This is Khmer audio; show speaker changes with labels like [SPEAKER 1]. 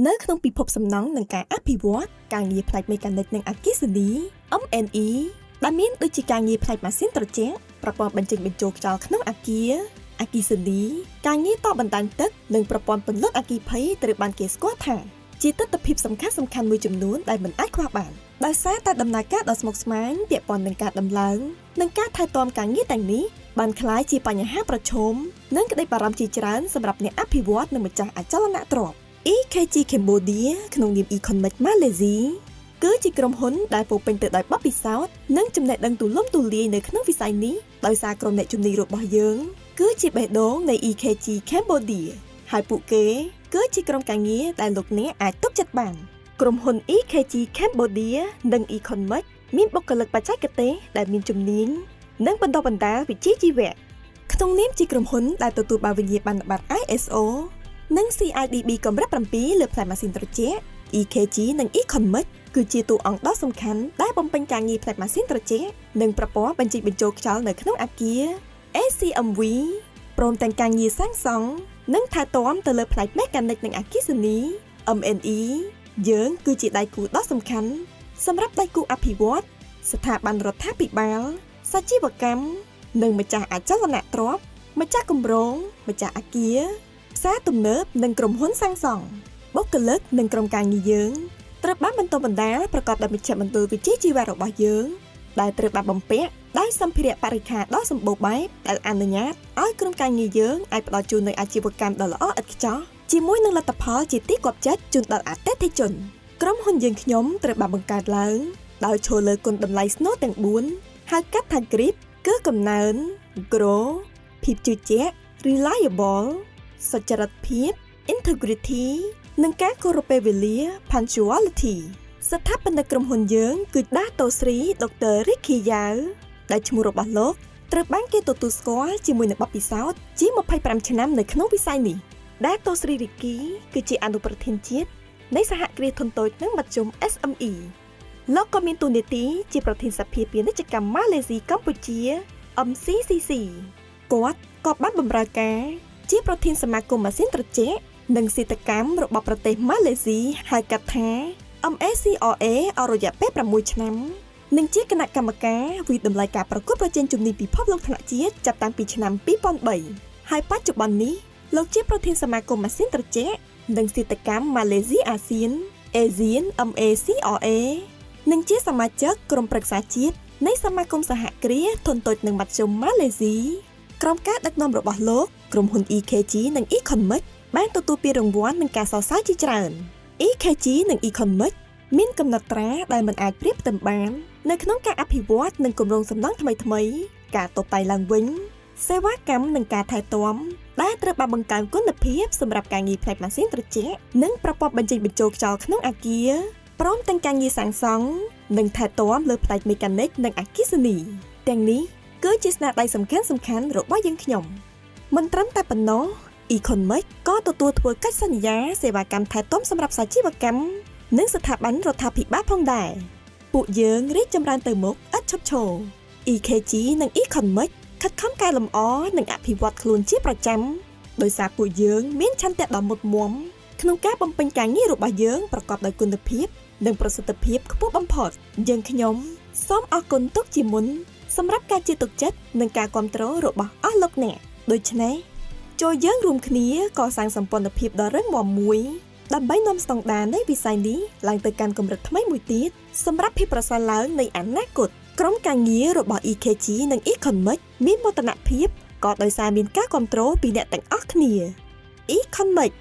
[SPEAKER 1] នៅក្នុងពិភពសំណង់និងការអភិវឌ្ឍការងារផ្នែកមេកានិកនិងអគ្គិសនី M&E ដែលមានដូចជាការងារផ្នែកម៉ាស៊ីនត្រជាក់ប្រព័ន្ធបញ្ចេញបញ្ចូលខ្យល់ក្នុងអគារអគ្គិសនីការងារតបណ្តាញទឹកនិងប្រព័ន្ធពន្លត់អគ្គិភ័យត្រូវបានគេស្គាល់ថាជាទិដ្ឋភាពសំខាន់មួយចំនួនដែលមិនអាចខ្វះបានដោយសារតែដំណើរការដ៏ស្មុគស្មាញពាក់ព័ន្ធនឹងការដំឡើងនិងការថែទាំការងារទាំងនេះបានក្លាយជាបញ្ហាប្រឈមនិងក្តីបារម្ភជាច្រើនសម្រាប់អ្នកអភិវឌ្ឍនិងម្ចាស់អចលនទ្រព្យ EKG Cambodia ក្នុងនាម Economic Malaysia គឺជាក្រុមហ៊ុនដែលពោរពេញទៅដោយបទពិសោធន៍និងចំណេះដឹងទូលំទូលាយនៅក្នុងវិស័យនេះដោយសារក្រុមអ្នកជំនាញរបស់យើងគឺជាបេះដូងនៃ EKG Cambodia ហើយពួកគេគឺជាក្រុមការងារដែលលោកអ្នកអាចទុកចិត្តបានក្រុមហ៊ុន EKG Cambodia និង Economic មានបុគ្គលិកបច្ចេកទេសដែលមានជំនាញនិងបណ្ដុះបណ្ដាលវិជ្ជាជីវៈក្នុងនាមជាក្រុមហ៊ុនដែលទទួលបានវិញ្ញាបនបត្រ ISO និង CIDB កម្រិត 7 លើផ្នែកម៉ាស៊ីនត្រជាក់ EKG និង Economic គឺជាតួអង្គដ៏សំខាន់ដែលបំពេញការងារផ្នែកម៉ាស៊ីនត្រជាក់និងប្រព័ន្ធបញ្ចេញបញ្ចូលខ្យល់នៅក្នុងអគារ ACMV ព្រមទាំងការងារសាងសង់និងថែទាំទៅលើផ្នែកមេកានិកនិងអគ្គិសនី M&E យើងគឺជាដៃគូដ៏សំខាន់សម្រាប់ដៃគូអភិវឌ្ឍស្ថាប័នរដ្ឋាភិបាលសាជីវកម្មនិងម្ចាស់អចលនទ្រព្យម្ចាស់គម្រោងម្ចាស់អគារផ្សារទំនើបនិងក្រុមហ៊ុនសាងសង់បុគ្គលិកនិងក្រុមការងារយើងត្រូវបានបន្តបណ្ដាលប្រកបដោយមជ្ឈមណ្ឌលវិជ្ជាជីវៈរបស់យើងដែលត្រូវបានបំពាក់ដោយសម្ភារៈបរិក្ខារដ៏សម្បូរបែបដែលអនុញ្ញាតឲ្យក្រុមការងារយើងអាចផ្ដល់ជូននូវអាជីវកម្មដ៏ល្អឥតខ្ចោះជាមួយនឹងលទ្ធផលជាទីគាប់ចិត្តជូនដល់អតិថិជនក្រុមហ៊ុនយើងខ្ញុំត្រូវបានបង្កើតឡើងដោយឈលលើគុណតម្លៃស្នូលទាំង4ហៅកាត់ថា GRIP គឺកំណើន Grow ភាពជឿជាក់ Reliable សុចរិតភាព Integrity និងការគោរពពេលវេលា Punctuality ស្ថាបនិកក្រុមហ៊ុនយើងគឺដាតូស្រី Dr. Ricky Yao ដែលឈ្មោះរបស់លោកត្រូវបានគេទទួលស្គាល់ជាមួយនឹងបទពិសោធន៍ជាង25ឆ្នាំនៅក្នុងវិស័យនេះដាតូស្រី Ricky គឺជាអនុប្រធានជាតិនៃសហគ្រាសធុនតូចនិងមធ្យម SME លោកក៏មានតួនាទីជាប្រធានសភាពាណិជ្ជកម្មម៉ាឡេស៊ីកម្ពុជា MCCC គាត់ក៏បានបម្រើការជាប្រធានសមាគមម៉ាស៊ីនត្រជាក់និងសេដ្ឋកម្មរបស់ប្រទេសម៉ាឡេស៊ីហៅកាត់ថា MACRA អស់រយៈពេល6ឆ្នាំនិងជាគណៈកម្មការវិតម្លៃការប្រកួតប្រជែងជំនាញពិភពលោកថ្នាក់ជាតិចាប់តាំងពីឆ្នាំ2003ហើយបច្ចុប្បន្ននេះលោកជាប្រធានសមាគមម៉ាស៊ីនត្រជាក់និងសេដ្ឋកម្មម៉ាឡេស៊ីអាស៊ាន ASEAN MACRA និងជាសមាជិកក្រុមប្រឹក្សាជាតិនៃសមាគមសហគ្រាសធុនតូចនិងមធ្យមម៉ាឡេស៊ីក្រុមការដឹកនាំរបស់លោកក្រុមហ៊ុន EKG និង Economic បានទទួលពានរង្វាន់និងការសរសើរជាច្រើន EKG និង Economic មានកំណត់ត្រាដែលមិនអាចប្រៀបផ្ទឹមបាននៅក្នុងការអភិវឌ្ឍនិងគម្រោងសំណង់ថ្មីៗការតុបតែងឡើងវិញសេវាកម្មនិងការថែទាំដែលត្រូវបានបង្កើនគុណភាពសម្រាប់ការងារផ្នែកម៉ាស៊ីនត្រជាក់និងប្រព័ន្ធបញ្ចេញបញ្ចូលខ្យល់ក្នុងអគារព្រមទាំងការងារសាងសង់និងថែទាំលើផ្នែកមេកានិកនិងអគ្គិសនីទាំងនេះគឺជាស្នាដៃសំខាន់របស់យើងខ្ញុំមិនត្រឹមតែប៉ុណ្ណោះ Economic ក៏ទទួលធ្វើកិច្ចសន្យាសេវាកម្មថែទាំសម្រាប់សាជីវកម្មនិងស្ថាប័នរដ្ឋាភិបាលផងដែរពួកយើងរីកចម្រើនទៅមុខឥតឈប់ឈរ EKG និង Economic ខិតខំកែលម្អនិងអភិវឌ្ឍខ្លួនជាប្រចាំដោយសារពួកយើងមានឆន្ទៈដ៏មុតមាំក្នុងការបំពេញការងាររបស់យើងប្រកបដោយគុណភាពនិងប្រសិទ្ធភាពខ្ពស់បំផុតយើងខ្ញុំសូមអរគុណទុកជាមុនសម្រាប់ការជឿទុកចិត្តនិងការគាំទ្ររបស់អស់លោកអ្នកដូច្នេះចូលយើងរួមគ្នាកសាងសម្ព័ន្ធភាពដ៏រឹងមាំមួយដើម្បីនាំស្តង់ដារនៃវិស័យនេះឡើងទៅកាន់កម្រិតថ្មីមួយទៀតសម្រាប់ភាពប្រសើរឡើងនៃអនាគតក្រុមការងាររបស់ EKG និង Economic មានមោទនភាពក៏ដោយសារមានការគាំទ្រពីអ្នកទាំងអស់គ្នា Economic